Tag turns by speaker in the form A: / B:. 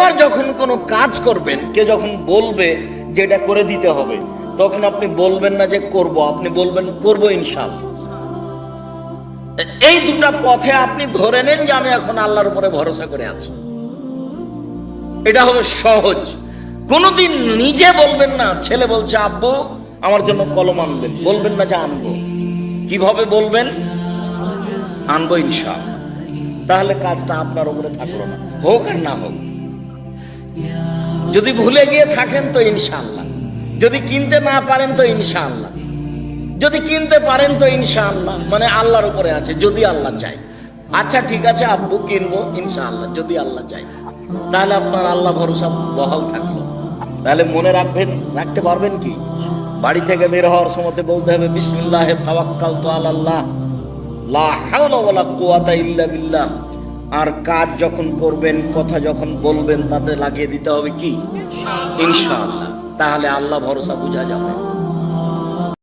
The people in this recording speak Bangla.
A: এরপর যখন কোনো কাজ করবেন, কে যখন বলবে যে এটা করে দিতে হবে, তখন আপনি বলবেন না যে করব, আপনি বলবেন করব ইনশাআল্লাহ। এই দুটা পথে আপনি ধরে নেন যে আমি এখন আল্লাহর উপরে ভরসা করে আছি, এটা হবে সহজ। কোনোদিন নিজে বলবেন না, ছেলে বলছে আব্বু আমার জন্য কলম আনবেন, বলবেন না যে আনবো। কিভাবে বলবেন? আনবো ইনশাআল্লাহ। তাহলে কাজটা আপনার উপরে থাকলো না, হোক আর না হোক। যদি ভুলে গিয়ে থাকেন তো ইনশাআল্লাহ, যদি কিনতে না পারেন তো ইনশাআল্লাহ, যদি কিনতে পারেন তো ইনশাআল্লাহ, মানে আল্লাহর উপরে আছে, যদি আল্লাহ চায়। আচ্ছা ঠিক আছে আব্বু কিনবো ইনশাআল্লাহ, যদি আল্লাহ চায়। তাহলে আপনার আল্লাহ ভরসা বহাল থাকলো। তাহলে মনে রাখবেন, রাখতে পারবেন কি? বাড়ি থেকে বের হওয়ার সময় বলতে হবে বিসমিল্লাহে তাওয়াক্কালতু আলাল্লাহ লা হাওলা ওয়ালা কুওয়াতা ইল্লা বিল্লাহ। আর কাজ যখন করবেন, কথা যখন বলবেন, তাতে লাগিয়ে দিতে হবে কি? ইনশাআল্লাহ। তাহলে আল্লাহ ভরসা বোঝা যাবে।